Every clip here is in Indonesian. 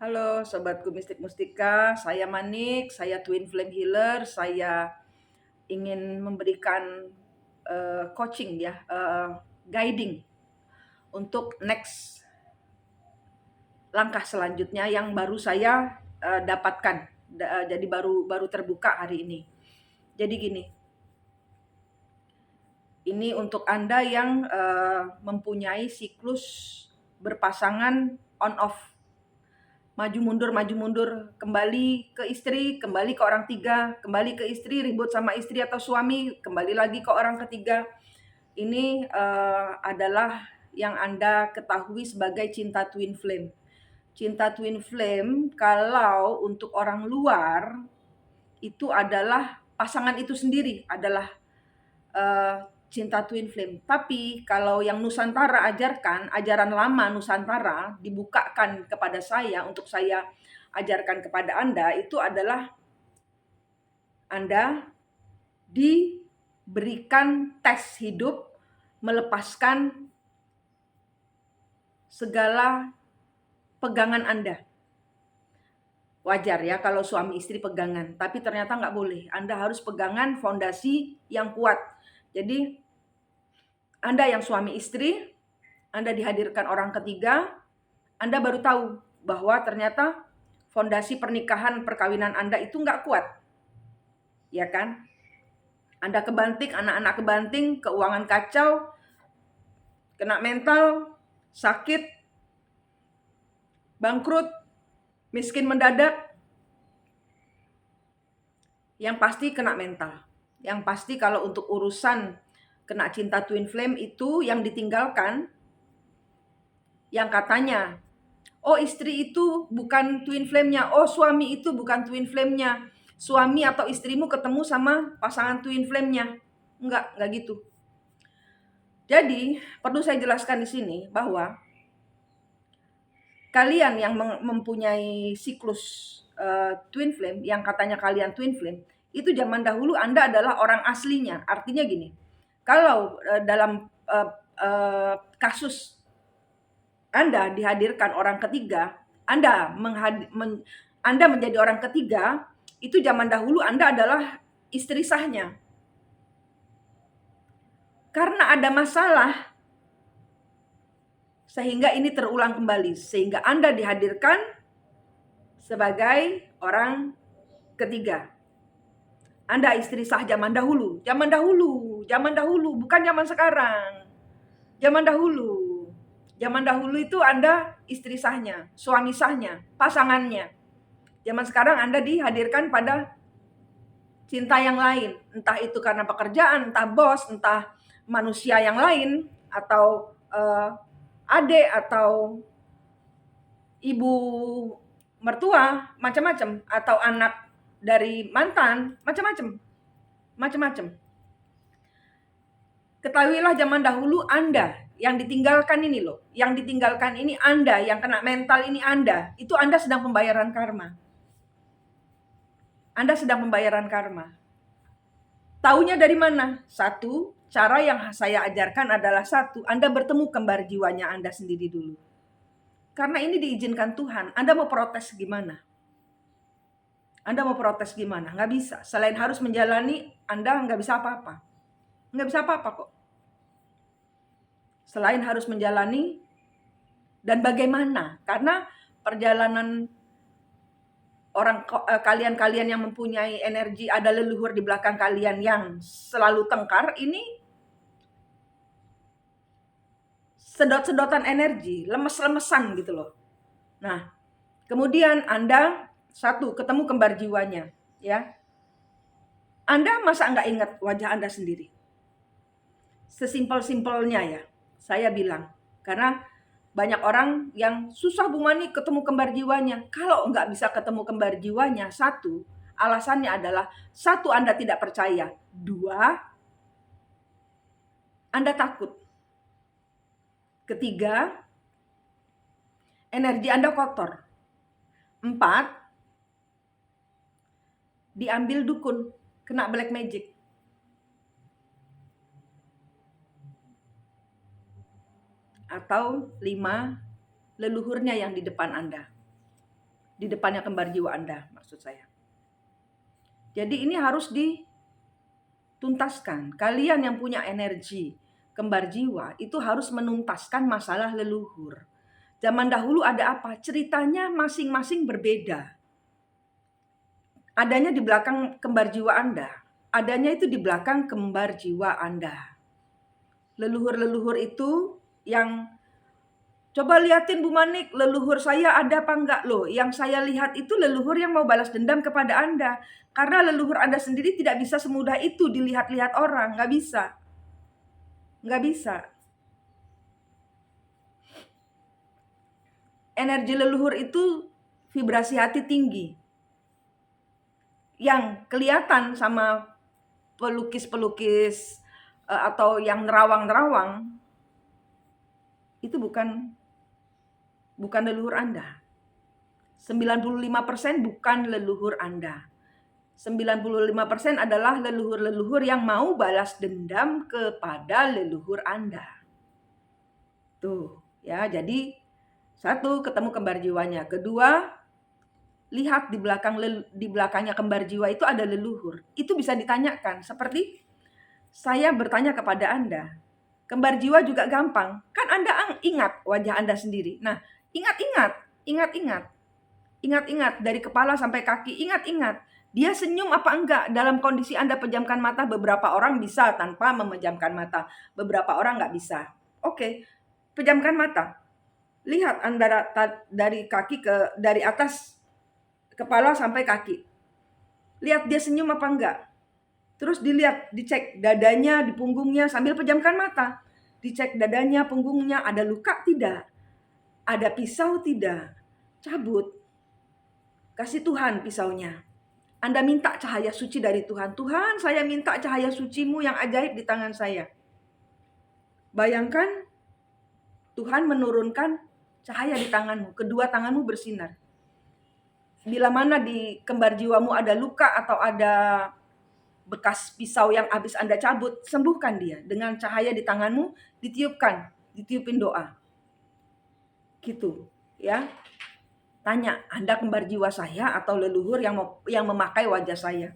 Halo sobatku Mistik Mustika, saya Manik, saya Twin Flame Healer. Saya ingin memberikan coaching ya, guiding untuk next langkah selanjutnya yang baru saya dapatkan. Jadi baru terbuka hari ini. Jadi gini, ini untuk Anda yang mempunyai siklus berpasangan on off, maju mundur, kembali ke istri, kembali ke orang tiga, kembali ke istri, ribut sama istri atau suami, kembali lagi ke orang ketiga. Ini adalah yang Anda ketahui sebagai cinta twin flame. Cinta twin flame kalau untuk orang luar itu adalah pasangan itu sendiri adalah cinta twin flame. Tapi kalau yang Nusantara ajarkan, ajaran lama Nusantara dibukakan kepada saya untuk saya ajarkan kepada Anda, itu adalah Anda diberikan tes hidup, melepaskan segala pegangan Anda. Wajar ya kalau suami istri pegangan, tapi ternyata nggak boleh. Anda harus pegangan fondasi yang kuat. Jadi Anda yang suami istri, Anda dihadirkan orang ketiga, Anda baru tahu bahwa ternyata fondasi pernikahan perkawinan Anda itu nggak kuat. Ya kan? Anda kebanting, anak-anak kebanting, keuangan kacau, kena mental, sakit, bangkrut, miskin mendadak. Yang pasti kena mental. Yang pasti kalau untuk urusan kena cinta twin flame itu yang ditinggalkan, yang katanya, oh istri itu bukan twin flame-nya, oh suami itu bukan twin flame-nya. Suami atau istrimu ketemu sama pasangan twin flame-nya. Enggak gitu. Jadi, perlu saya jelaskan di sini bahwa kalian yang mempunyai siklus twin flame, yang katanya kalian twin flame, itu zaman dahulu Anda adalah orang aslinya. Artinya gini, kalau dalam kasus Anda dihadirkan orang ketiga, Anda menjadi orang ketiga, itu zaman dahulu Anda adalah istri sahnya. Karena ada masalah, sehingga ini terulang kembali. Sehingga Anda dihadirkan sebagai orang ketiga. Anda istri sah zaman dahulu, bukan zaman sekarang. Zaman dahulu. Zaman dahulu itu Anda istri sahnya, suami sahnya, pasangannya. Zaman sekarang Anda dihadirkan pada cinta yang lain. Entah itu karena pekerjaan, entah bos, entah manusia yang lain, atau adik, atau ibu mertua, macam-macam, atau anak dari mantan, macam-macam. Ketahuilah zaman dahulu Anda yang ditinggalkan ini loh, yang ditinggalkan ini Anda, yang kena mental ini Anda, itu Anda sedang pembayaran karma. Anda sedang pembayaran karma. Taunya dari mana? Satu, cara yang saya ajarkan adalah satu, Anda bertemu kembar jiwanya Anda sendiri dulu. Karena ini diizinkan Tuhan, Anda mau protes gimana? Anda mau protes gimana? Nggak bisa. Selain harus menjalani, Anda nggak bisa apa-apa. Nggak bisa apa-apa kok. Selain harus menjalani, dan bagaimana? Karena perjalanan kalian yang mempunyai energi, ada leluhur di belakang kalian yang selalu tengkar, ini sedot-sedotan energi, lemes-lemesan gitu loh. Nah, kemudian Anda satu ketemu kembar jiwanya, ya. Anda masa nggak ingat wajah Anda sendiri? Sesimpel-simpelnya ya, saya bilang. Karena banyak orang yang susah Bu Mani ketemu kembar jiwanya. Kalau nggak bisa ketemu kembar jiwanya, satu, alasannya adalah, satu, Anda tidak percaya. Dua, Anda takut. Ketiga, energi Anda kotor. Empat, diambil dukun, kena black magic. Atau lima, leluhurnya yang di depan Anda. di depannya kembar jiwa Anda, maksud saya. Jadi ini harus dituntaskan. Kalian yang punya energi kembar jiwa itu harus menuntaskan masalah leluhur. Zaman dahulu ada apa? Ceritanya masing-masing berbeda. Adanya di belakang kembar jiwa Anda. Adanya itu di belakang kembar jiwa Anda. Leluhur-leluhur itu yang coba liatin Bu Manik, leluhur saya ada apa enggak loh? Yang saya lihat itu leluhur yang mau balas dendam kepada Anda. Karena leluhur Anda sendiri tidak bisa semudah itu dilihat-lihat orang, nggak bisa. Nggak bisa. Energi leluhur itu vibrasi hati tinggi. Yang kelihatan sama pelukis-pelukis atau yang nerawang-nerawang itu bukan leluhur Anda. 95% bukan leluhur Anda. 95% adalah leluhur-leluhur yang mau balas dendam kepada leluhur Anda. Tuh, ya. Jadi satu, ketemu kembar jiwanya. Kedua, lihat di belakangnya kembar jiwa itu ada leluhur. Itu bisa ditanyakan. Seperti saya bertanya kepada Anda, kembar jiwa juga gampang. Kan Anda ingat wajah Anda sendiri. Nah, ingat-ingat dari kepala sampai kaki, ingat-ingat. Dia senyum apa enggak dalam kondisi Anda pejamkan mata. Beberapa orang bisa tanpa memejamkan mata. Beberapa orang nggak bisa. Oke, pejamkan mata. Lihat Anda dari atas kepala sampai kaki. Lihat dia senyum apa enggak. Terus dicek dadanya, di punggungnya sambil pejamkan mata. Dicek dadanya, punggungnya, ada luka tidak? Ada pisau tidak? Cabut. Kasih Tuhan pisaunya. Anda minta cahaya suci dari Tuhan. Tuhan, saya minta cahaya suci-Mu yang ajaib di tangan saya. Bayangkan Tuhan menurunkan cahaya di tanganmu. Kedua tanganmu bersinar. Bila mana di kembar jiwamu ada luka atau ada bekas pisau yang habis Anda cabut, sembuhkan dia. Dengan cahaya di tanganmu, ditiupin doa. Gitu, ya. Tanya, Anda kembar jiwa saya atau leluhur yang memakai wajah saya?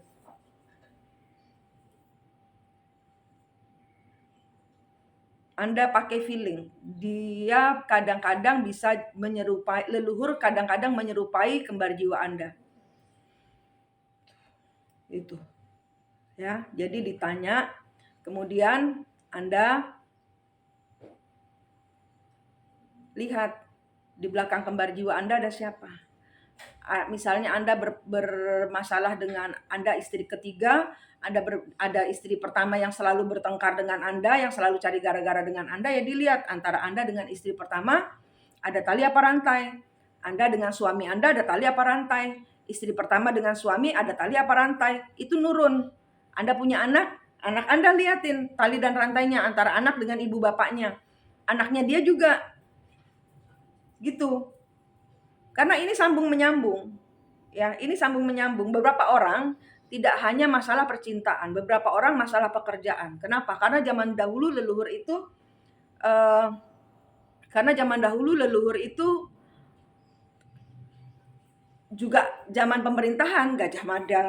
Anda pakai feeling. Dia kadang-kadang bisa menyerupai leluhur, kadang-kadang menyerupai kembar jiwa Anda. Itu. Ya, jadi ditanya, kemudian Anda lihat di belakang kembar jiwa Anda ada siapa. Misalnya Anda bermasalah dengan Anda istri ketiga, ada istri pertama yang selalu bertengkar dengan Anda, yang selalu cari gara-gara dengan Anda, ya dilihat antara Anda dengan istri pertama ada tali apa rantai. Anda dengan suami Anda ada tali apa rantai. Istri pertama dengan suami ada tali apa rantai. Itu nurun. Anda punya anak Anda liatin tali dan rantainya antara anak dengan ibu bapaknya. Anaknya dia juga. Gitu. Karena ini sambung menyambung. Ya, ini sambung menyambung. Beberapa orang tidak hanya masalah percintaan, beberapa orang masalah pekerjaan. Kenapa? Karena zaman dahulu leluhur itu juga zaman pemerintahan Gajah Mada.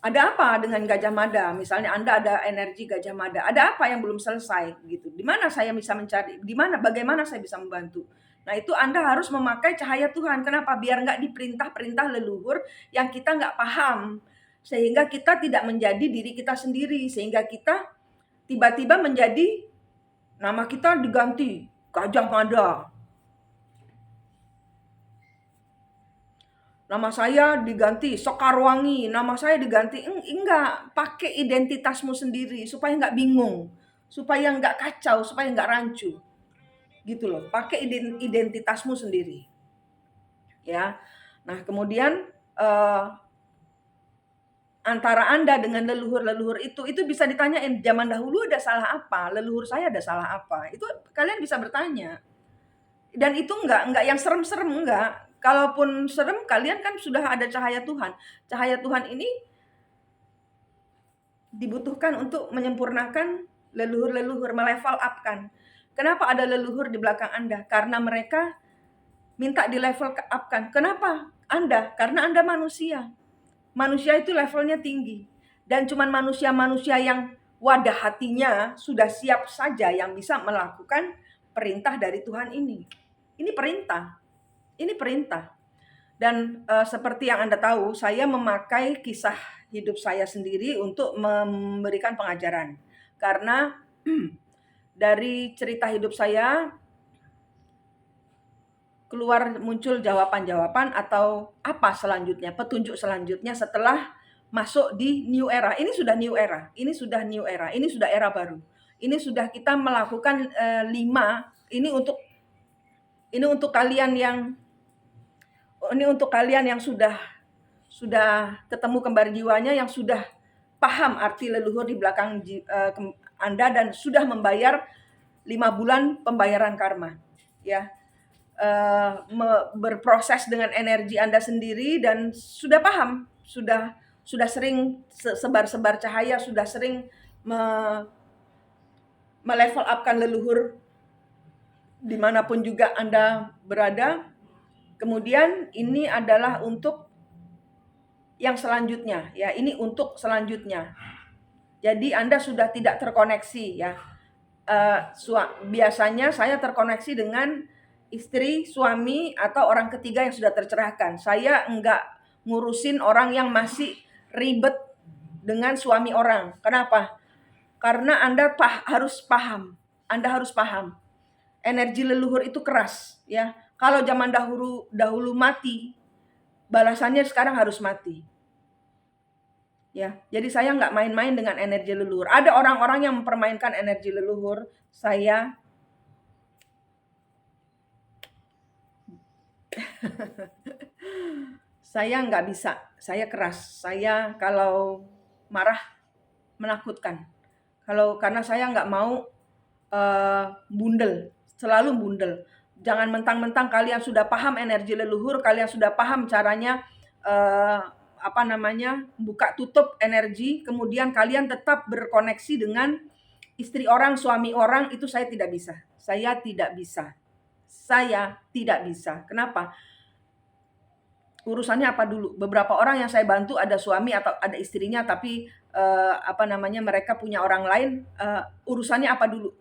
Ada apa dengan Gajah Mada? Misalnya Anda ada energi Gajah Mada. Ada apa yang belum selesai gitu? Di mana saya bisa mencari? Bagaimana saya bisa membantu? Nah, itu Anda harus memakai cahaya Tuhan. Kenapa? Biar nggak diperintah-perintah leluhur yang kita nggak paham. Sehingga kita tidak menjadi diri kita sendiri. Sehingga kita tiba-tiba menjadi, nama kita diganti Gajah Mada. Nama saya diganti Sekarwangi, nama saya diganti. Enggak, pakai identitasmu sendiri supaya nggak bingung, supaya nggak kacau, supaya nggak rancu. Gitu loh, pakai identitasmu sendiri. Ya. Nah, kemudian antara Anda dengan leluhur-leluhur itu bisa ditanyain, zaman dahulu ada salah apa? Leluhur saya ada salah apa? Itu kalian bisa bertanya. Dan itu enggak yang serem-serem, enggak. Kalaupun serem, kalian kan sudah ada cahaya Tuhan. Cahaya Tuhan ini dibutuhkan untuk menyempurnakan leluhur-leluhur, melevel up kan. Kenapa ada leluhur di belakang Anda? Karena mereka minta di level up-kan. Kenapa? Anda, karena Anda manusia. Manusia itu levelnya tinggi. Dan cuman manusia-manusia yang wadah hatinya sudah siap saja yang bisa melakukan perintah dari Tuhan ini. Ini perintah. Ini perintah. Dan seperti yang Anda tahu, saya memakai kisah hidup saya sendiri untuk memberikan pengajaran. Karena dari cerita hidup saya keluar muncul jawaban-jawaban atau apa selanjutnya, petunjuk selanjutnya setelah masuk di new era. Ini sudah new era, ini sudah new era, ini sudah era baru. Ini sudah kita melakukan 5, ini untuk kalian yang sudah ketemu kembar jiwanya, yang sudah paham arti leluhur di belakang Anda dan sudah membayar 5 bulan pembayaran karma. Ya, berproses dengan energi Anda sendiri dan sudah paham, sudah sering sebar-sebar cahaya, sudah sering melevel upkan leluhur dimanapun juga Anda berada. Kemudian ini adalah untuk yang selanjutnya, ya, ini untuk selanjutnya. Jadi Anda sudah tidak terkoneksi, ya. Biasanya saya terkoneksi dengan istri, suami, atau orang ketiga yang sudah tercerahkan. Saya enggak ngurusin orang yang masih ribet dengan suami orang. Kenapa? Karena Anda harus paham. Anda harus paham. Energi leluhur itu keras, ya. Kalau zaman dahulu mati, balasannya sekarang harus mati. Ya, jadi saya nggak main-main dengan energi leluhur. Ada orang-orang yang mempermainkan energi leluhur. Saya nggak bisa. Saya keras. Saya kalau marah menakutkan. Karena saya nggak mau bundel, selalu bundel. Jangan mentang-mentang kalian sudah paham energi leluhur, kalian sudah paham caranya buka tutup energi, kemudian kalian tetap berkoneksi dengan istri orang, suami orang. Itu saya tidak bisa. Saya tidak bisa. Kenapa? Urusannya apa dulu? Beberapa orang yang saya bantu ada suami atau ada istrinya, tapi mereka punya orang lain. Urusannya apa dulu?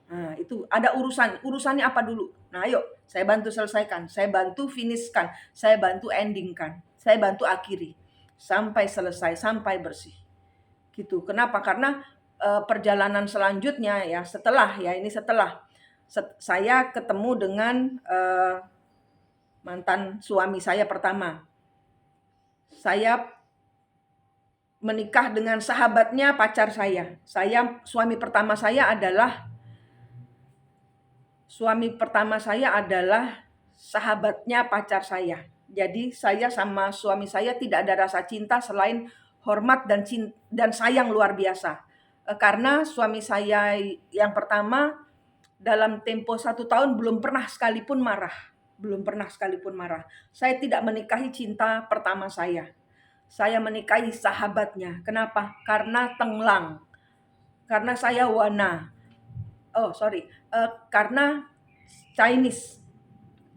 Nah, itu ada urusannya apa dulu? Nah, ayo saya bantu selesaikan, saya bantu finishkan, saya bantu endingkan, saya bantu akhiri sampai selesai, sampai bersih. Gitu. Kenapa? Karena perjalanan selanjutnya, ya, setelah saya ketemu dengan mantan suami saya pertama. Saya menikah dengan sahabatnya pacar saya. Suami pertama saya adalah sahabatnya pacar saya. Jadi saya sama suami saya tidak ada rasa cinta selain hormat dan sayang luar biasa. Karena suami saya yang pertama dalam tempo 1 tahun belum pernah sekalipun marah. Saya tidak menikahi cinta pertama saya. Saya menikahi sahabatnya. Kenapa? Karena tenglang. Karena saya wana. Karena Chinese.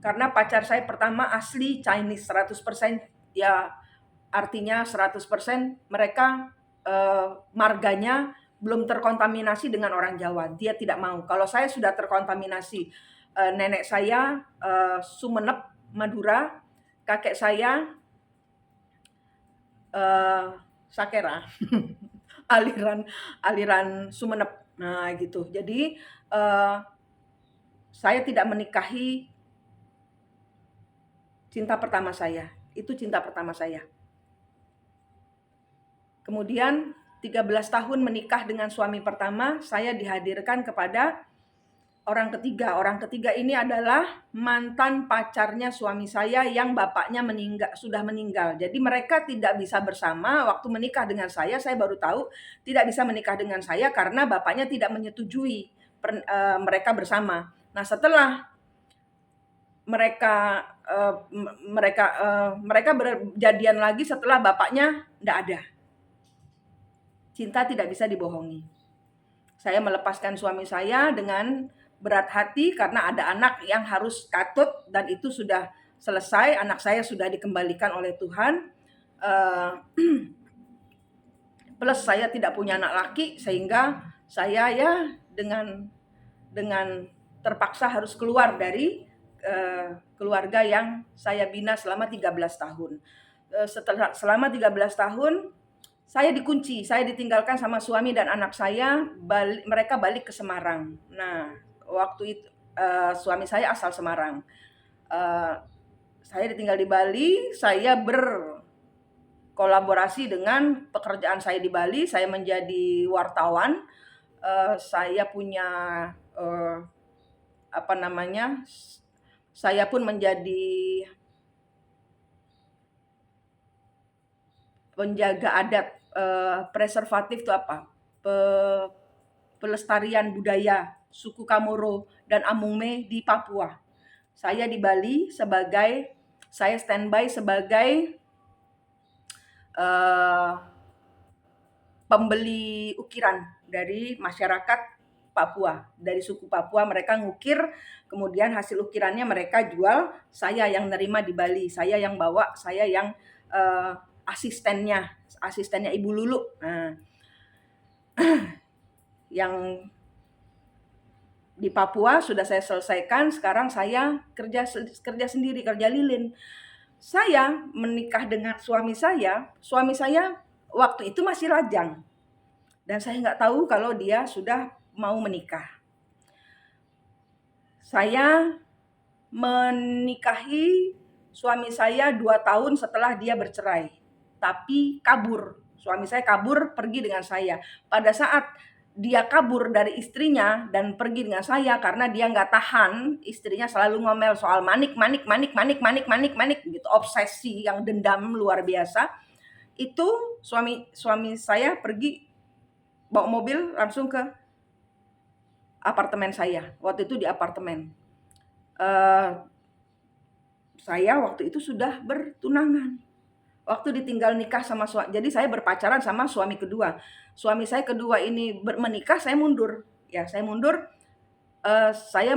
Karena pacar saya pertama asli Chinese 100%, ya, artinya 100% mereka marganya belum terkontaminasi dengan orang Jawa. Dia tidak mau. Kalau saya sudah terkontaminasi. Nenek saya Sumenep, Madura, kakek saya Sakera, aliran Sumenep. Nah, gitu. Jadi saya tidak menikahi cinta pertama saya. Itu cinta pertama saya. Kemudian 13 tahun menikah dengan suami pertama, saya dihadirkan kepada orang ketiga. Orang ketiga ini adalah mantan pacarnya suami saya yang bapaknya sudah meninggal. Jadi mereka tidak bisa bersama. Waktu menikah dengan saya baru tahu tidak bisa menikah dengan saya karena bapaknya tidak menyetujui mereka bersama. Nah, setelah mereka berjadian lagi setelah bapaknya tidak ada. Cinta tidak bisa dibohongi. Saya melepaskan suami saya dengan berat hati karena ada anak yang harus katut dan itu sudah selesai, anak saya sudah dikembalikan oleh Tuhan. Plus saya tidak punya anak laki sehingga saya ya dengan terpaksa harus keluar dari keluarga yang saya bina selama 13 tahun. Selama 13 tahun saya dikunci, saya ditinggalkan sama suami dan anak saya, mereka balik ke Semarang. Nah, waktu itu suami saya asal Semarang. Saya ditinggal di Bali, saya berkolaborasi dengan pekerjaan saya di Bali, saya menjadi wartawan. Saya punya saya pun menjadi penjaga adat, preservatif itu apa? Pelestarian budaya suku Kamoro dan Amungme di Papua. Saya di Bali saya standby sebagai pembeli ukiran dari masyarakat Papua, dari suku Papua. Mereka ngukir, kemudian hasil ukirannya mereka jual, saya yang nerima di Bali, saya yang bawa, saya yang asistennya Ibu Lulu. Nah, yang di Papua sudah saya selesaikan, sekarang saya kerja sendiri, kerja lilin. Saya menikah dengan suami saya waktu itu masih lajang. Dan saya nggak tahu kalau dia sudah mau menikah. Saya menikahi suami saya 2 tahun setelah dia bercerai. Tapi kabur. Suami saya kabur pergi dengan saya. Pada saat dia kabur dari istrinya dan pergi dengan saya karena dia nggak tahan, istrinya selalu ngomel soal manik gitu, obsesi yang dendam luar biasa. Itu suami saya pergi bawa mobil langsung ke apartemen saya. Waktu itu di apartemen. Saya waktu itu sudah bertunangan. Waktu ditinggal nikah sama suami, jadi saya berpacaran sama suami kedua. Suami saya kedua ini menikah, saya mundur. Ya, saya mundur. Saya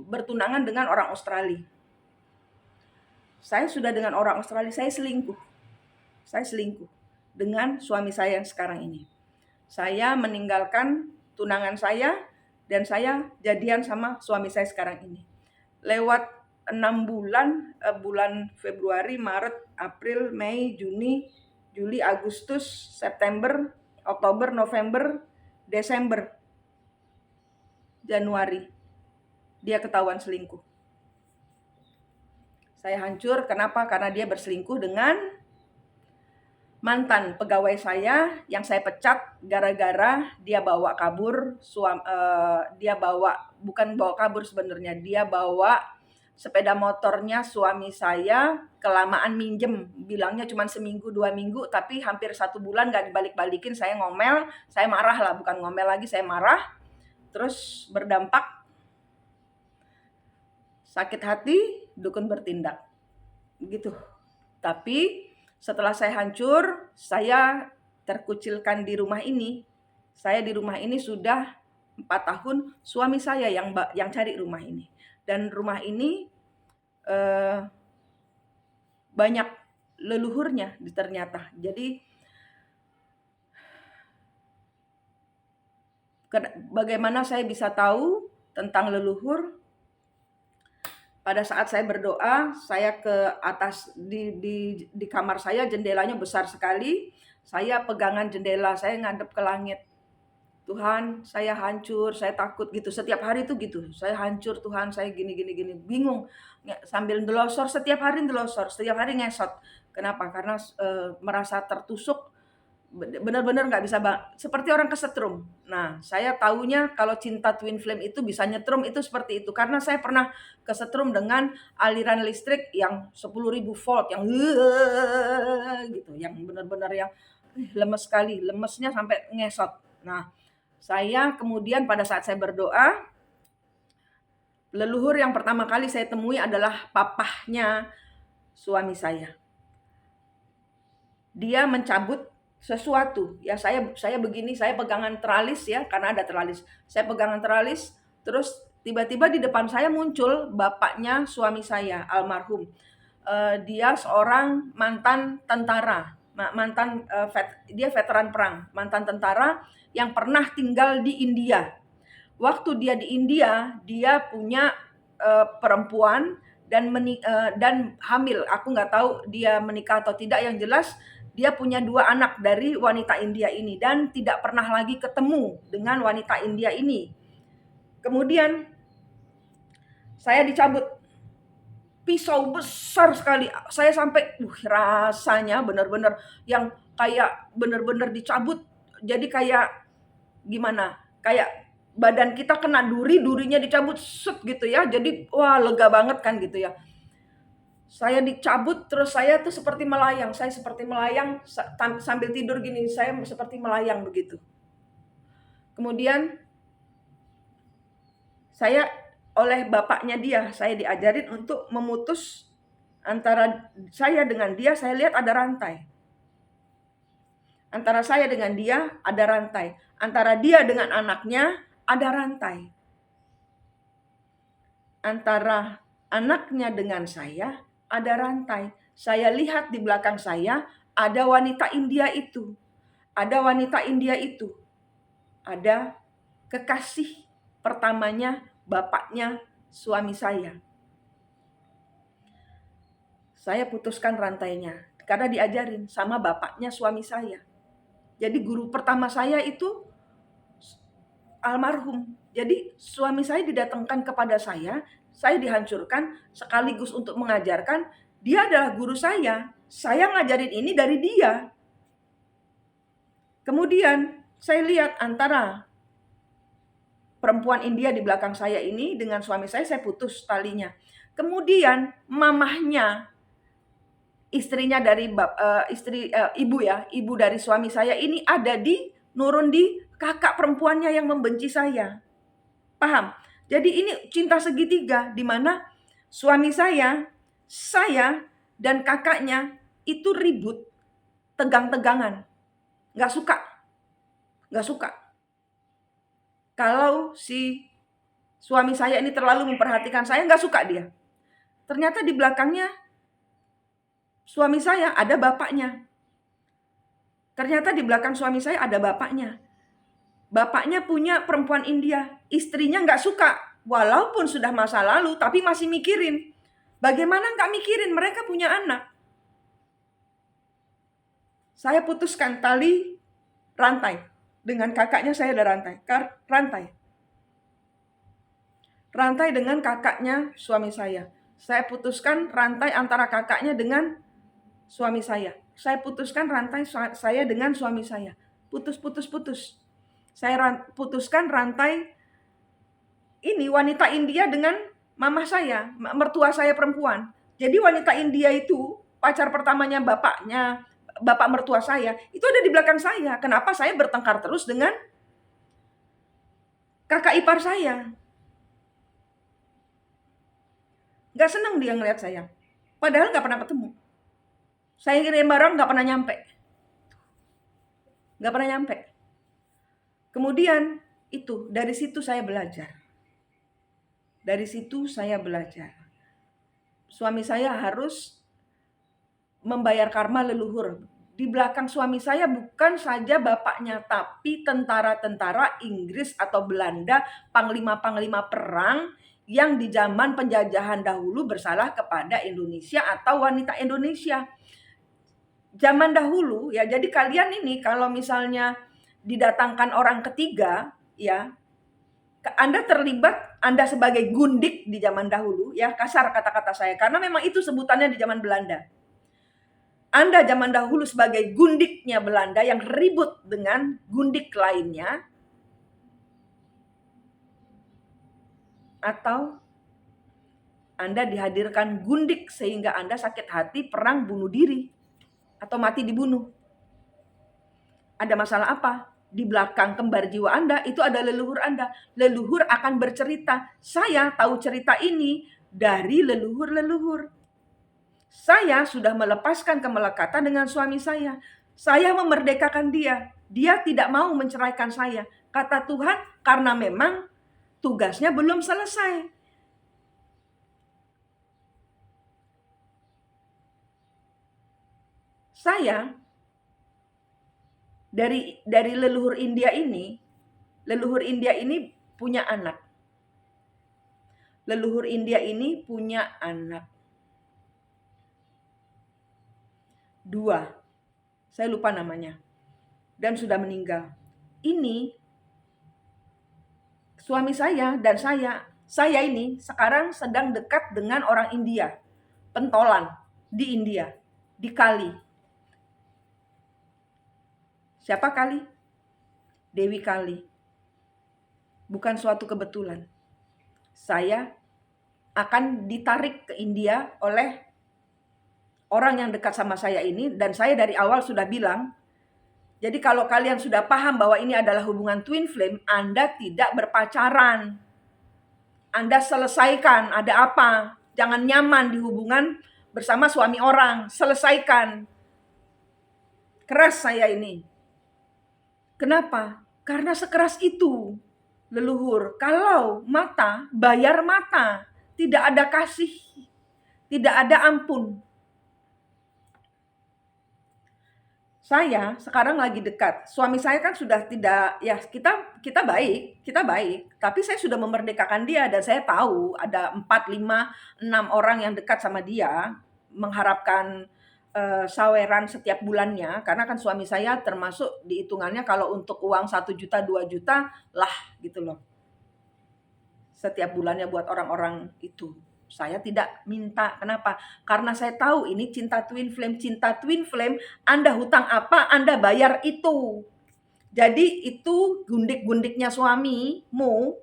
bertunangan dengan orang Australia. Saya sudah dengan orang Australia, saya selingkuh. Saya selingkuh dengan suami saya yang sekarang ini. Saya meninggalkan tunangan saya dan saya jadian sama suami saya sekarang ini. Lewat 6 bulan, bulan Februari, Maret, April, Mei, Juni, Juli, Agustus, September, Oktober, November, Desember, Januari. Dia ketahuan selingkuh. Saya hancur, kenapa? Karena dia berselingkuh dengan mantan pegawai saya yang saya pecat gara-gara dia bawa kabur, bukan bawa kabur sebenarnya, dia bawa sepeda motornya suami saya kelamaan minjem, bilangnya cuma seminggu 2 minggu, tapi hampir 1 bulan gak dibalik-balikin. Saya ngomel, saya marah lah, bukan ngomel lagi, saya marah. Terus berdampak sakit hati, dukun bertindak, begitu. Tapi setelah saya hancur, saya terkucilkan di rumah ini. Saya di rumah ini sudah 4 tahun, suami saya yang cari rumah ini. Dan rumah ini banyak leluhurnya ternyata. Jadi bagaimana saya bisa tahu tentang leluhur? Pada saat saya berdoa, saya ke atas di kamar saya, jendelanya besar sekali. Saya pegangan jendela, saya ngadep ke langit. Tuhan, saya hancur, saya takut gitu. Setiap hari itu gitu. Saya hancur Tuhan, saya gini, bingung. Sambil ndelosor, setiap hari ngesot. Kenapa? Karena merasa tertusuk, benar-benar nggak bisa seperti orang kesetrum. Nah, saya taunya kalau cinta twin flame itu bisa nyetrum itu seperti itu. Karena saya pernah kesetrum dengan aliran listrik yang 10.000 volt, yang gitu, yang benar-benar yang lemes sekali, lemesnya sampai ngesot. Nah, saya kemudian pada saat saya berdoa, leluhur yang pertama kali saya temui adalah papahnya suami saya. Dia mencabut sesuatu. Ya saya begini, saya pegangan teralis ya, karena ada teralis. Saya pegangan teralis, Terus tiba-tiba di depan saya muncul bapaknya suami saya, almarhum. Dia seorang mantan tentara, dia veteran perang, mantan tentara yang pernah tinggal di India. Waktu dia di India, dia punya perempuan dan hamil. Aku nggak tahu dia menikah atau tidak. Yang jelas dia punya 2 anak dari wanita India ini dan tidak pernah lagi ketemu dengan wanita India ini. Kemudian saya dicabut pisau besar sekali. Saya sampai rasanya benar-benar yang kayak benar-benar dicabut. Jadi kayak gimana? Kayak badan kita kena duri, durinya dicabut set gitu ya. Jadi wah lega banget kan gitu ya. Saya dicabut terus saya tuh seperti melayang. Saya seperti melayang sambil tidur gini, saya seperti melayang begitu. Kemudian saya oleh bapaknya dia, saya diajarin untuk memutus antara saya dengan dia. Saya lihat ada rantai. Antara saya dengan dia ada rantai. Antara dia dengan anaknya ada rantai. Antara anaknya dengan saya ada rantai. Saya lihat di belakang saya ada wanita India itu. Ada wanita India itu. Ada kekasih pertamanya bapaknya suami saya. Saya putuskan rantainya karena diajarin sama bapaknya suami saya. Jadi guru pertama saya itu almarhum. Jadi suami saya didatangkan kepada saya dihancurkan sekaligus untuk mengajarkan, dia adalah guru saya. Saya ngajarin ini dari dia. Kemudian saya lihat antara perempuan India di belakang saya ini dengan suami saya putus talinya. Kemudian mamahnya, istrinya dari ibu dari suami saya ini ada nurun di kakak perempuannya yang membenci saya. Paham? Jadi ini cinta segitiga di mana suami saya dan kakaknya itu ribut, tegang-tegangan. Nggak suka. Kalau si suami saya ini terlalu memperhatikan saya, nggak suka dia. Ternyata di belakangnya suami saya ada bapaknya. Ternyata di belakang suami saya ada bapaknya. Bapaknya punya perempuan India. Istrinya nggak suka. Walaupun sudah masa lalu, tapi masih mikirin. Bagaimana nggak mikirin? Mereka punya anak. Saya putuskan tali rantai. Dengan kakaknya saya ada rantai. Rantai dengan kakaknya suami saya. Saya putuskan rantai antara kakaknya dengan suami saya. Saya putuskan rantai saya dengan suami saya. Putus. Saya putuskan rantai ini wanita India dengan mama saya, mertua saya perempuan. Jadi wanita India itu pacar pertamanya bapak mertua saya, itu ada di belakang saya. Kenapa saya bertengkar terus dengan kakak ipar saya? Gak senang dia ngeliat saya. Padahal gak pernah ketemu. Saya kirim barang gak pernah nyampe. Kemudian dari situ saya belajar. Suami saya harus membayar karma leluhur. Di belakang suami saya bukan saja bapaknya, tapi tentara-tentara Inggris atau Belanda, panglima-panglima perang yang di zaman penjajahan dahulu bersalah kepada Indonesia atau wanita Indonesia. Zaman dahulu ya, jadi kalian ini kalau misalnya didatangkan orang ketiga ya, Anda terlibat, Anda sebagai gundik di zaman dahulu ya, kasar kata-kata saya karena memang itu sebutannya di zaman Belanda. Anda zaman dahulu sebagai gundiknya Belanda yang ribut dengan gundik lainnya, atau Anda dihadirkan gundik sehingga Anda sakit hati, perang, bunuh diri, atau mati dibunuh. Ada masalah apa? Di belakang kembar jiwa Anda itu ada leluhur Anda. Leluhur akan bercerita. Saya tahu cerita ini dari leluhur-leluhur. Saya sudah melepaskan kemelekatan dengan suami saya. Saya memerdekakan dia. Dia tidak mau menceraikan saya. Kata Tuhan, karena memang tugasnya belum selesai. Saya dari leluhur India ini punya anak. Leluhur India ini punya anak. 2. Saya lupa namanya. Dan sudah meninggal. Ini suami saya dan saya ini sekarang sedang dekat dengan orang India. Pentolan di India, di Kali. Siapa Kali? Dewi Kali. Bukan suatu kebetulan. Saya akan ditarik ke India oleh orang yang dekat sama saya ini, dan saya dari awal sudah bilang, jadi kalau kalian sudah paham bahwa ini adalah hubungan twin flame, Anda tidak berpacaran. Anda selesaikan, ada apa? Jangan nyaman di hubungan bersama suami orang, selesaikan. Keras saya ini. Kenapa? Karena sekeras itu leluhur. Kalau mata, bayar mata. Tidak ada kasih, tidak ada ampun. Saya sekarang lagi dekat. Suami saya kan sudah tidak, ya kita baik, tapi saya sudah memerdekakan dia dan saya tahu ada 4, 5, 6 orang yang dekat sama dia mengharapkan saweran setiap bulannya, karena kan suami saya termasuk dihitungannya kalau untuk uang 1 juta, 2 juta lah gitu loh. Setiap bulannya buat orang-orang itu. Saya tidak minta. Kenapa? Karena saya tahu ini cinta twin flame. Cinta twin flame, Anda hutang apa, Anda bayar itu. Jadi itu gundik-gundiknya suamimu,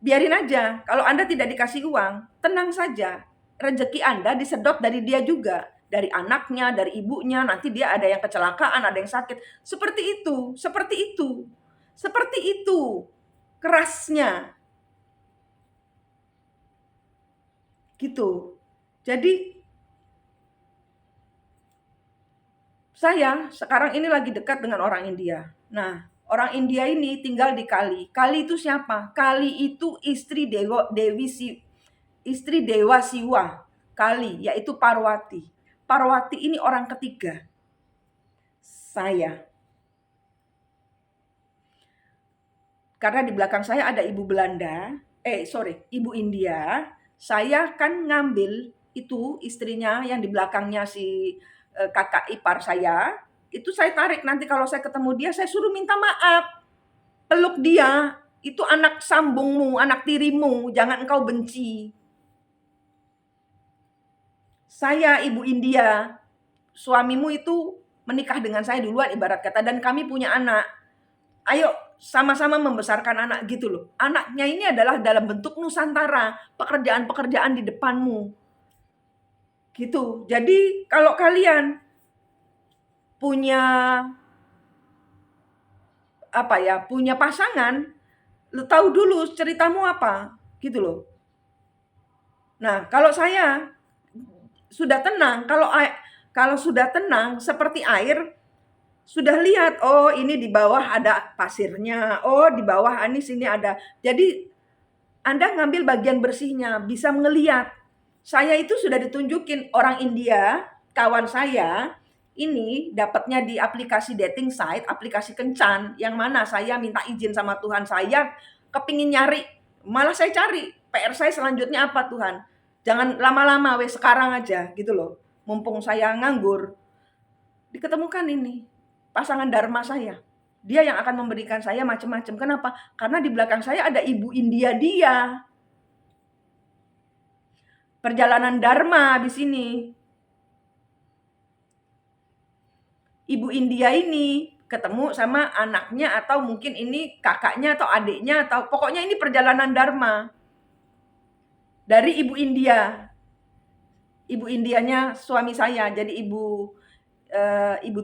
biarin aja. Kalau Anda tidak dikasih uang, tenang saja. Rezeki Anda disedot dari dia juga. Dari anaknya, dari ibunya, nanti dia ada yang kecelakaan, ada yang sakit. Seperti itu, seperti itu. Seperti itu kerasnya. Gitu. Jadi saya sekarang ini lagi dekat dengan orang India. Nah, orang India ini tinggal di Kali. Kali itu siapa? Kali itu istri Dewa Siwa. Kali, yaitu Parwati. Parwati ini orang ketiga. Saya. Karena di belakang saya ada ibu Belanda, ibu India. Saya kan ngambil itu istrinya yang di belakangnya si kakak ipar saya, itu saya tarik, nanti kalau saya ketemu dia saya suruh minta maaf. Peluk dia, itu anak sambungmu, anak tirimu, jangan engkau benci. Saya ibu India, suamimu itu menikah dengan saya duluan ibarat kata, dan kami punya anak. Ayo sama-sama membesarkan anak gitu loh. Anaknya ini adalah dalam bentuk Nusantara, pekerjaan-pekerjaan di depanmu. Gitu. Jadi kalau kalian punya punya pasangan, lu tahu dulu ceritamu apa, gitu loh. Nah, kalau saya sudah tenang, kalau sudah tenang seperti air, sudah lihat, oh ini di bawah ada pasirnya, oh di bawah ini sini ada. Jadi Anda ngambil bagian bersihnya, bisa ngelihat. Saya itu sudah ditunjukin orang India, kawan saya, ini dapatnya di aplikasi dating site, aplikasi kencan, yang mana saya minta izin sama Tuhan, saya kepingin nyari, malah saya cari, PR saya selanjutnya apa Tuhan? Jangan lama-lama, sekarang aja gitu loh. Mumpung saya nganggur, diketemukan ini pasangan dharma saya. Dia yang akan memberikan saya macam-macam. Kenapa? Karena di belakang saya ada ibu India dia. Perjalanan dharma habis ini. Ibu India ini ketemu sama anaknya atau mungkin ini kakaknya atau adiknya atau pokoknya ini perjalanan dharma. Dari ibu India. Ibu Indianya suami saya, jadi ibu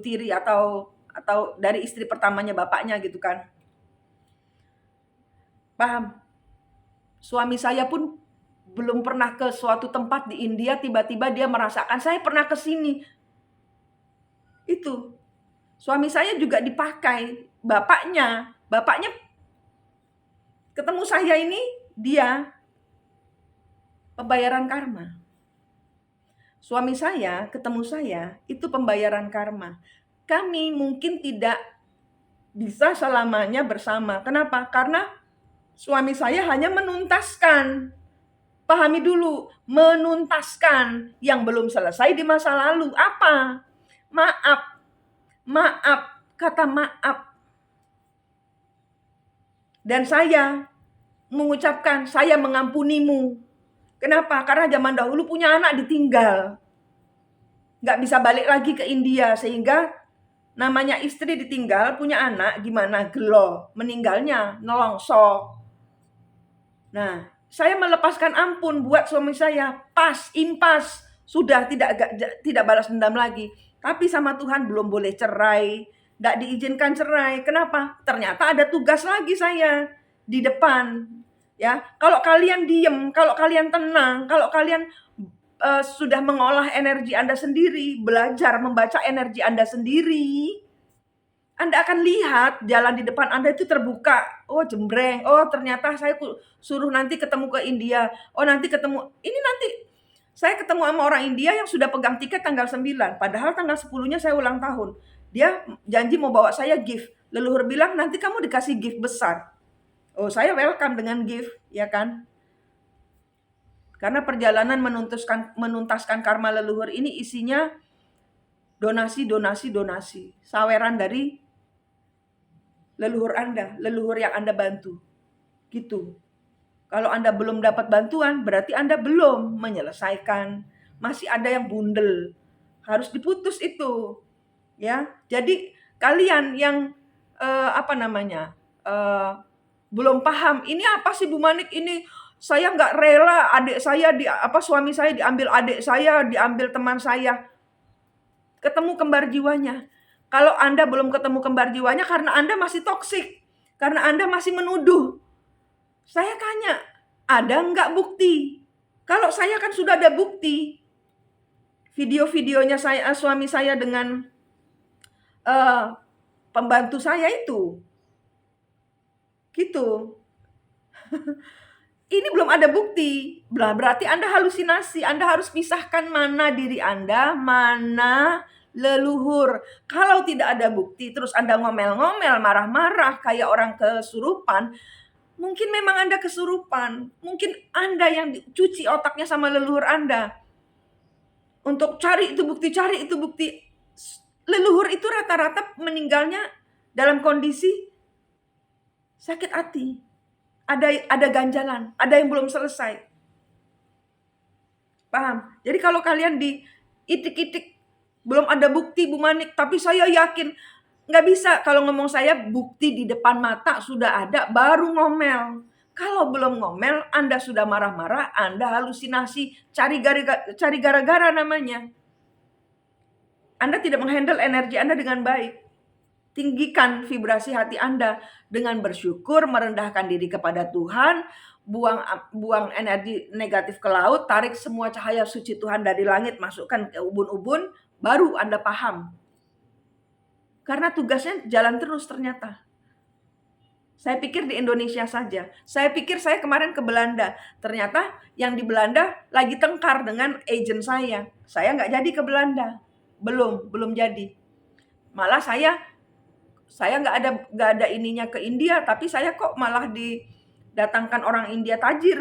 tiri atau dari istri pertamanya bapaknya gitu kan. Paham? Suami saya pun belum pernah ke suatu tempat di India, tiba-tiba dia merasakan saya pernah ke sini. Itu. Suami saya juga dipakai bapaknya Ketemu saya ini, dia pembayaran karma. Suami saya ketemu saya, itu pembayaran karma. Kami mungkin tidak bisa selamanya bersama. Kenapa? Karena suami saya hanya menuntaskan. Pahami dulu, menuntaskan yang belum selesai di masa lalu. Apa? Maaf, maaf, kata maaf. Dan saya mengucapkan, saya mengampunimu. Kenapa? Karena zaman dahulu punya anak ditinggal. Nggak bisa balik lagi ke India. Sehingga namanya istri ditinggal, punya anak, gimana? Gelo. Meninggalnya, nelongso. Nah, saya melepaskan ampun buat suami saya. Pas, impas. Sudah tidak balas dendam lagi. Tapi sama Tuhan belum boleh cerai. Nggak diizinkan cerai. Kenapa? Ternyata ada tugas lagi saya di depan. Ya, kalau kalian diem, kalau kalian tenang, kalau kalian sudah mengolah energi Anda sendiri, belajar membaca energi Anda sendiri, Anda akan lihat jalan di depan Anda itu terbuka. Oh, jembreng. Oh, ternyata saya suruh nanti ketemu ke India. Oh, nanti ketemu. Ini nanti saya ketemu sama orang India yang sudah pegang tiket tanggal 9. Padahal tanggal 10-nya saya ulang tahun. Dia janji mau bawa saya gift. Leluhur bilang, nanti kamu dikasih gift besar. Oh, saya welcome dengan gift, ya kan? Karena perjalanan menuntaskan karma leluhur ini isinya donasi, saweran dari leluhur Anda, leluhur yang Anda bantu. Gitu. Kalau Anda belum dapat bantuan, berarti Anda belum menyelesaikan. Masih ada yang bundel. Harus diputus itu. Ya. Jadi kalian yang belum paham, ini apa sih Bu Manik ini? Saya nggak rela adik saya suami saya diambil adik saya, diambil teman saya. Ketemu kembar jiwanya. Kalau Anda belum ketemu kembar jiwanya karena Anda masih toksik. Karena Anda masih menuduh. Saya tanya, ada nggak bukti? Kalau saya kan sudah ada bukti. Video-videonya suami saya dengan pembantu saya itu. Gitu. Ini belum ada bukti. Berarti Anda halusinasi. Anda harus pisahkan mana diri Anda, mana leluhur. Kalau tidak ada bukti, terus Anda ngomel-ngomel, marah-marah, kayak orang kesurupan, mungkin memang Anda kesurupan. Mungkin Anda yang cuci otaknya sama leluhur Anda. Untuk cari itu bukti. Leluhur itu rata-rata meninggalnya dalam kondisi sakit hati. Ada ganjalan, ada yang belum selesai. Paham? Jadi kalau kalian di itik-itik, belum ada bukti Bu Manik, tapi saya yakin. Nggak bisa kalau ngomong saya bukti di depan mata sudah ada, baru ngomel. Kalau belum ngomel, Anda sudah marah-marah, Anda halusinasi, cari gara-gara namanya. Anda tidak menghandle energi Anda dengan baik. Tinggikan vibrasi hati Anda dengan bersyukur, merendahkan diri kepada Tuhan, buang energi negatif ke laut, tarik semua cahaya suci Tuhan dari langit, masukkan ke ubun-ubun, baru Anda paham. Karena tugasnya jalan terus ternyata. Saya pikir di Indonesia saja. Saya pikir saya kemarin ke Belanda. Ternyata yang di Belanda lagi tengkar dengan agent saya. Saya nggak jadi ke Belanda. Belum jadi. Malah saya nggak ada ininya ke India, tapi saya kok malah didatangkan orang India tajir,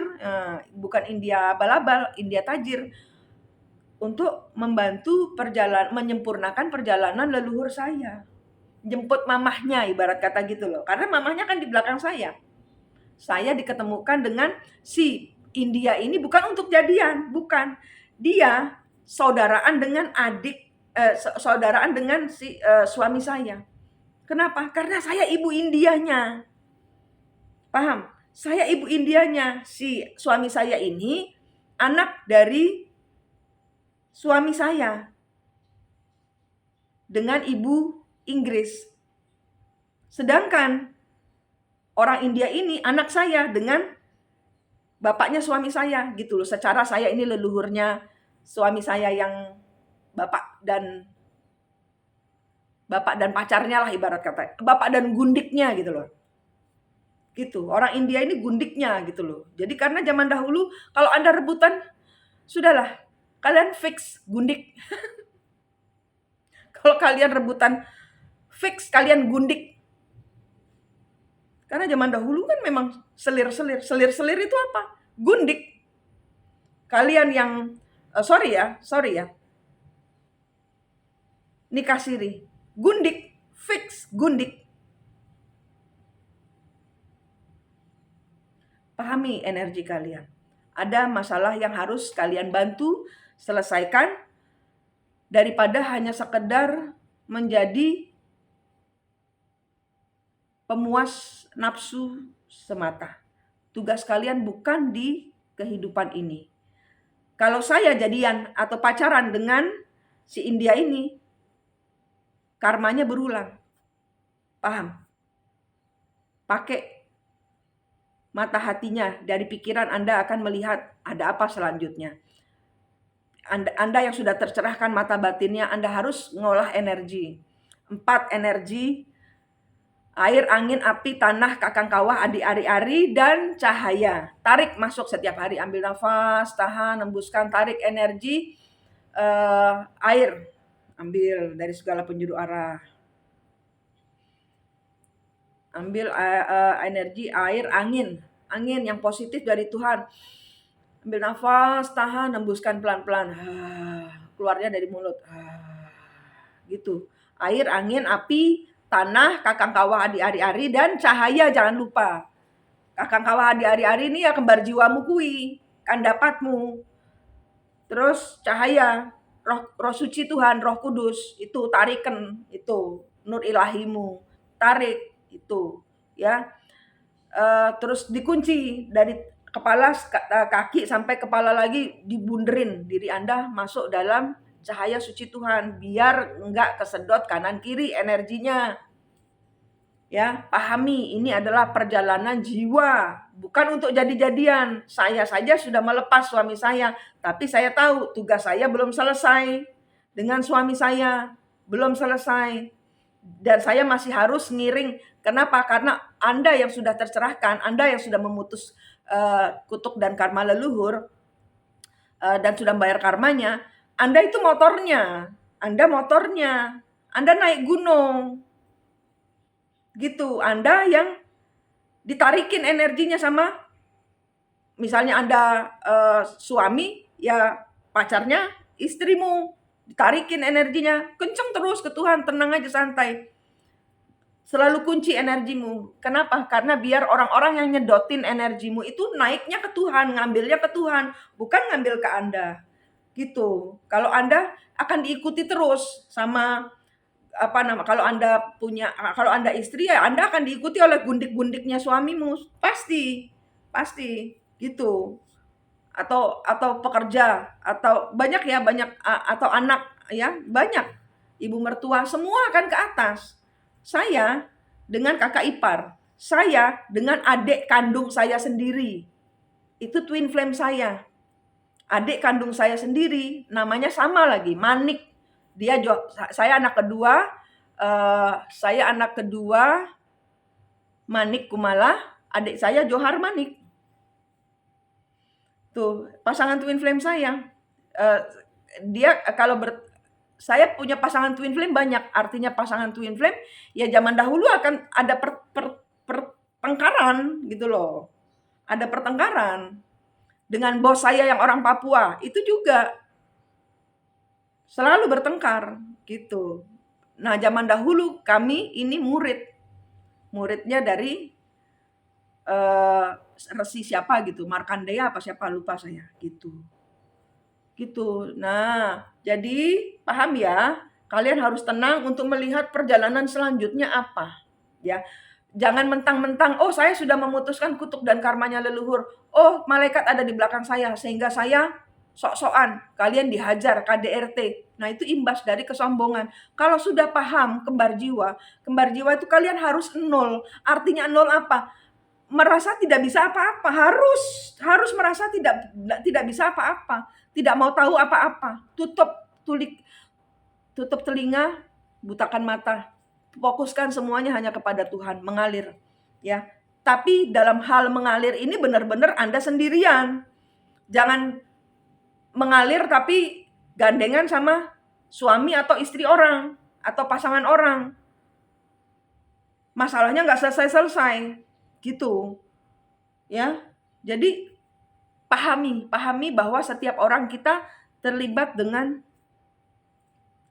bukan India balabal, India tajir, untuk membantu menyempurnakan perjalanan leluhur saya. Jemput mamahnya, ibarat kata gitu loh. Karena mamahnya kan di belakang saya. Saya diketemukan dengan si India ini bukan untuk jadian, bukan. Dia saudaraan dengan saudaraan dengan si suami saya. Kenapa? Karena saya ibu Indianya. Paham? Saya ibu Indianya. Si suami saya ini anak dari suami saya dengan ibu Inggris. Sedangkan orang India ini anak saya dengan bapaknya suami saya gitu loh. Secara saya ini leluhurnya suami saya yang bapak dan pacarnya lah, ibarat kata. Bapak dan gundiknya gitu loh. gitu. Orang India ini gundiknya gitu loh. Jadi karena zaman dahulu kalau Anda rebutan, sudahlah, kalian fix gundik. Kalau kalian rebutan, fix kalian gundik. Karena zaman dahulu kan memang selir-selir. Selir-selir itu apa? Gundik. Kalian yang sorry ya, nikah siri, gundik, fix gundik. Pahami energi kalian. Ada masalah yang harus kalian bantu selesaikan daripada hanya sekedar menjadi pemuas nafsu semata. Tugas kalian bukan di kehidupan ini. Kalau saya jadian atau pacaran dengan si India ini, karmanya berulang. Paham? Pakai mata hatinya, dari pikiran Anda akan melihat ada apa selanjutnya. Anda yang sudah tercerahkan mata batinnya, Anda harus ngolah energi. 4 energi: air, angin, api, tanah, kakang kawah, adi, ari, dan cahaya. Tarik masuk setiap hari, ambil nafas, tahan, hembuskan, tarik energi air. Ambil dari segala penjuru arah. Ambil energi air, angin yang positif dari Tuhan. Ambil nafas, tahan, hembuskan pelan-pelan. Keluarnya dari mulut. Gitu. Air, angin, api, tanah, kakang kawah, adi, ari, dan cahaya, jangan lupa. Kakang kawah, adi, ari ini ya kembar jiwamu kui, kan dapatmu. Terus cahaya, roh suci Tuhan, Roh Kudus, itu tarikan, itu nur ilahimu, tarik itu, ya. Terus dikunci dari kepala, kaki sampai kepala lagi, dibunderin diri Anda masuk dalam cahaya suci Tuhan, biar enggak kesedot kanan kiri energinya. Ya, pahami ini adalah perjalanan jiwa, bukan untuk jadi-jadian. Saya saja sudah melepas suami saya, tapi saya tahu tugas saya belum selesai dengan suami saya, belum selesai. Dan saya masih harus ngiring. Kenapa? Karena Anda yang sudah tercerahkan, Anda yang sudah memutus kutuk dan karma leluhur, dan sudah membayar karmanya, Anda itu motornya. Anda naik gunung. Gitu, Anda yang ditarikin energinya sama, misalnya Anda suami, ya pacarnya istrimu, ditarikin energinya, kenceng terus ke Tuhan, tenang aja, santai. Selalu kunci energimu. Kenapa? Karena biar orang-orang yang nyedotin energimu itu naiknya ke Tuhan, ngambilnya ke Tuhan, bukan ngambil ke Anda. Gitu. Kalau Anda akan diikuti terus sama kalau Anda istri, ya Anda akan diikuti oleh gundik-gundiknya suamimu, pasti gitu. Atau pekerja, atau banyak atau anak, ya banyak, ibu mertua, semua akan ke atas. Saya dengan kakak ipar, saya dengan adik kandung saya sendiri, itu twin flame saya. Adik kandung saya sendiri namanya sama lagi, Manik. Saya anak kedua, Manik Kumala, adik saya Johar Manik. Tuh, pasangan twin flame saya. Saya punya pasangan twin flame banyak. Artinya pasangan twin flame, ya zaman dahulu akan ada pertengkaran gitu loh. Ada pertengkaran. Dengan bos saya yang orang Papua, itu juga selalu bertengkar gitu. Nah, zaman dahulu kami ini muridnya dari resi siapa gitu, Markandeya apa siapa, lupa saya gitu. Nah, jadi paham ya, kalian harus tenang untuk melihat perjalanan selanjutnya apa, ya. Jangan mentang-mentang, oh saya sudah memutuskan kutuk dan karmanya leluhur, oh malaikat ada di belakang saya sehingga saya sok-sokan, kalian dihajar KDRT. Nah, itu imbas dari kesombongan. Kalau sudah paham kembar jiwa itu kalian harus nol. Artinya nol apa? Merasa tidak bisa apa-apa, harus merasa tidak bisa apa-apa, tidak mau tahu apa-apa. Tutup telinga, butakan mata. Fokuskan semuanya hanya kepada Tuhan, mengalir, ya. Tapi dalam hal mengalir ini benar-benar Anda sendirian. Jangan mengalir tapi gandengan sama suami atau istri orang atau pasangan orang. Masalahnya nggak selesai-selesai, gitu. Ya, jadi pahami bahwa setiap orang kita terlibat dengan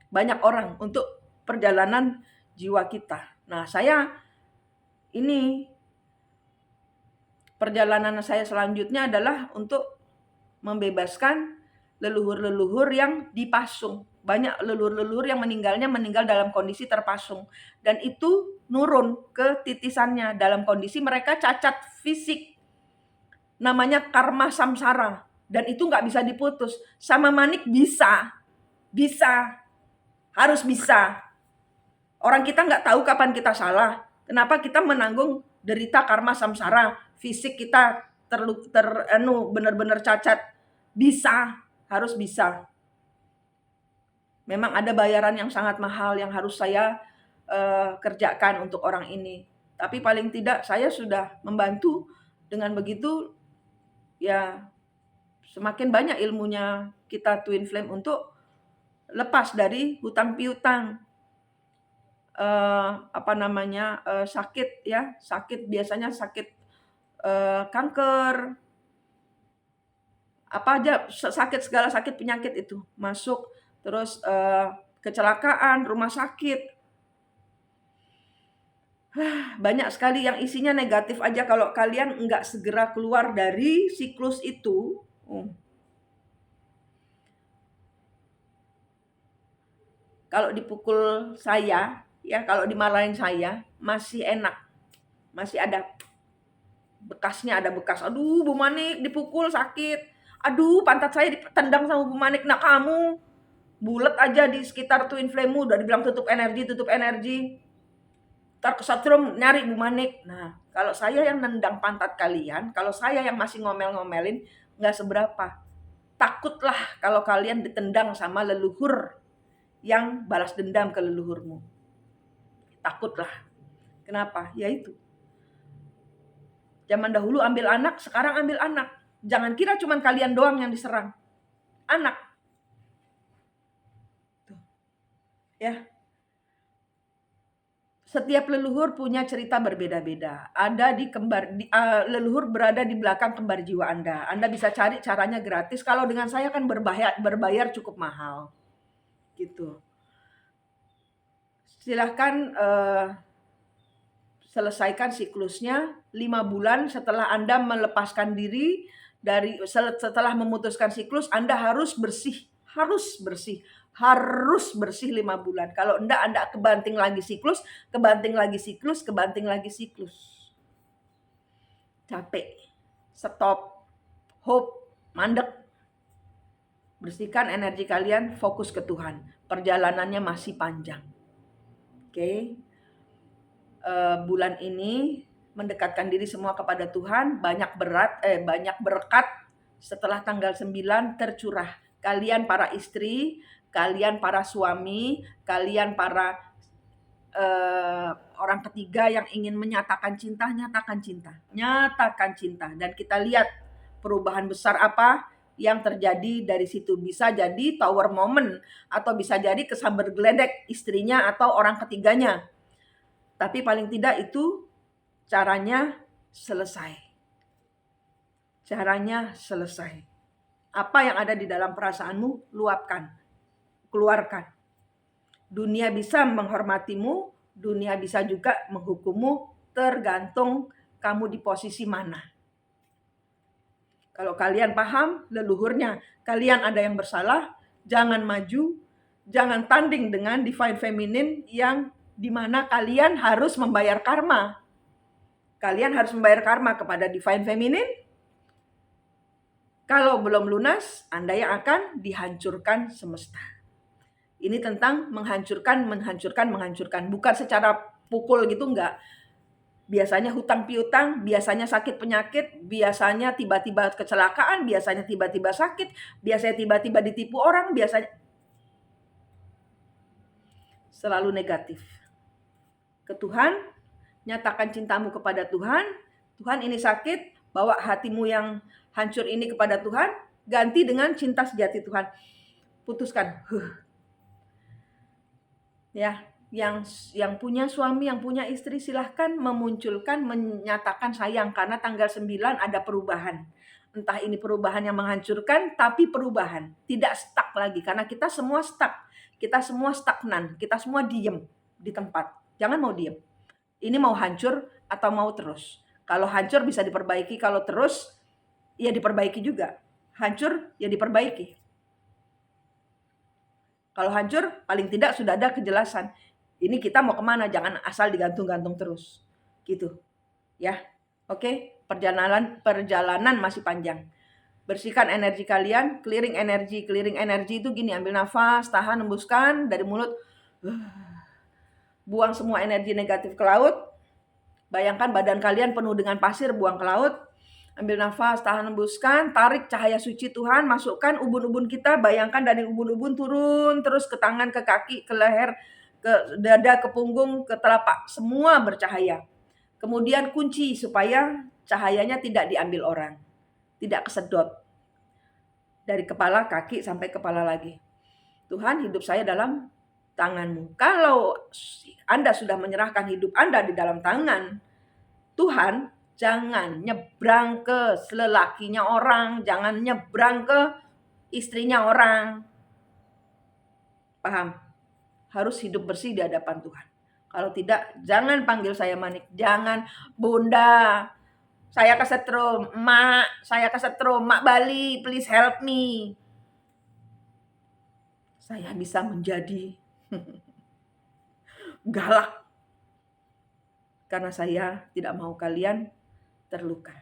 banyak orang untuk perjalanan jiwa kita. Nah, ini perjalanan saya selanjutnya adalah untuk membebaskan leluhur-leluhur yang dipasung. Banyak leluhur-leluhur yang meninggal dalam kondisi terpasung. Dan itu nurun ke titisannya dalam kondisi mereka cacat fisik. Namanya karma samsara. Dan itu nggak bisa diputus. Sama manik bisa. Harus bisa. Orang kita nggak tahu kapan kita salah. Kenapa kita menanggung derita karma samsara? Fisik kita benar-benar cacat. Bisa, harus bisa. Memang ada bayaran yang sangat mahal yang harus saya kerjakan untuk orang ini. Tapi paling tidak saya sudah membantu. Dengan begitu ya semakin banyak ilmunya kita Twin Flame untuk lepas dari hutang piutang. Sakit ya, biasanya sakit kanker, apa aja segala sakit penyakit itu masuk, terus kecelakaan, rumah sakit, banyak sekali yang isinya negatif aja kalau kalian nggak segera keluar dari siklus itu. Kalau dipukul saya, ya kalau dimarahin saya masih enak, masih ada bekasnya, ada bekas. Aduh, Bu Manik dipukul sakit. Aduh, pantat saya ditendang sama Bu Manik. Nah, kamu bulet aja di sekitar Twin Flame, udah dibilang tutup energi. Ntar kesetrum nyari Bu Manik. Nah, kalau saya yang nendang pantat kalian, kalau saya yang masih ngomel-ngomelin, nggak seberapa. Takutlah kalau kalian ditendang sama leluhur yang balas dendam ke leluhurmu. Takutlah. Kenapa? Ya itu. Zaman dahulu ambil anak, sekarang ambil anak. Jangan kira cuma kalian doang yang diserang. Anak. Tuh. Ya. Setiap leluhur punya cerita berbeda-beda. Ada leluhur berada di belakang kembar jiwa Anda. Anda bisa cari caranya gratis. Kalau dengan saya kan berbayar cukup mahal. Gitu. Silahkan selesaikan siklusnya 5 bulan setelah Anda melepaskan diri setelah memutuskan siklus. Anda harus bersih 5 bulan. Kalau enggak, Anda kebanting lagi siklus. Capek, stop, hope, mandek. Bersihkan energi kalian, fokus ke Tuhan. Perjalanannya masih panjang. Oke. Bulan ini mendekatkan diri semua kepada Tuhan, banyak berkat setelah tanggal 9 tercurah. Kalian para istri, kalian para suami, kalian para orang ketiga yang ingin menyatakan cinta, nyatakan cinta. Dan kita lihat perubahan besar apa yang terjadi dari situ. Bisa jadi tower moment, atau bisa jadi kesambar geledek istrinya atau orang ketiganya. Tapi paling tidak itu caranya selesai. Apa yang ada di dalam perasaanmu, luapkan, keluarkan. Dunia bisa menghormatimu, dunia bisa juga menghukummu, tergantung kamu di posisi mana. Kalau kalian paham leluhurnya, kalian ada yang bersalah, jangan maju, jangan tanding dengan Divine Feminine yang dimana kalian harus membayar karma. Kalian harus membayar karma kepada Divine Feminine. Kalau belum lunas, Anda yang akan dihancurkan semesta. Ini tentang menghancurkan. Bukan secara pukul gitu, enggak. Biasanya hutang piutang, biasanya sakit penyakit, biasanya tiba-tiba kecelakaan, biasanya tiba-tiba sakit, biasanya tiba-tiba ditipu orang, biasanya selalu negatif. Ke Tuhan, nyatakan cintamu kepada Tuhan, Tuhan ini sakit, bawa hatimu yang hancur ini kepada Tuhan, ganti dengan cinta sejati Tuhan. Putuskan. Ya, yang punya suami, yang punya istri silahkan memunculkan, menyatakan sayang karena tanggal 9 ada perubahan. Entah ini perubahan yang menghancurkan, tapi perubahan. Tidak stuck lagi, karena kita semua stuck. Kita semua stagnan, kita semua diem di tempat. Jangan mau diem. Ini mau hancur atau mau terus. Kalau hancur bisa diperbaiki, kalau terus ya diperbaiki juga. Hancur ya diperbaiki. Kalau hancur, paling tidak sudah ada kejelasan. Ini kita mau kemana, jangan asal digantung-gantung terus. Gitu. Ya, oke. Perjalanan masih panjang. Bersihkan energi kalian, clearing energi. Clearing energi itu gini, ambil nafas, tahan, hembuskan dari mulut. Buang semua energi negatif ke laut. Bayangkan badan kalian penuh dengan pasir, buang ke laut. Ambil nafas, tahan, hembuskan, tarik cahaya suci Tuhan, masukkan ubun-ubun kita, bayangkan dari ubun-ubun turun terus ke tangan, ke kaki, ke leher, ke dada, ke punggung, ke telapak, semua bercahaya. Kemudian kunci supaya cahayanya tidak diambil orang, tidak kesedot dari kepala, kaki, sampai kepala lagi. Tuhan, hidup saya dalam tangan-Mu. Kalau Anda sudah menyerahkan hidup Anda di dalam tangan Tuhan, jangan nyebrang ke lelakinya orang, jangan nyebrang ke istrinya orang. Paham? Harus hidup bersih di hadapan Tuhan. Kalau tidak, jangan panggil saya Manik. Jangan, Bunda, saya kesetrum. Mak, saya kesetrum. Mak Bali, please help me. Saya bisa menjadi galak. Karena saya tidak mau kalian terluka.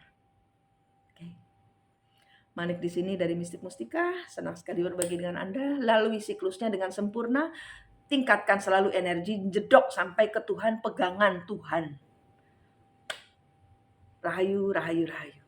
Manik di sini dari Mistik Mustika, senang sekali berbagi dengan Anda. Lalui siklusnya dengan sempurna, tingkatkan selalu energi, jedok sampai ke Tuhan, pegangan Tuhan. Rahayu, rahayu, rahayu.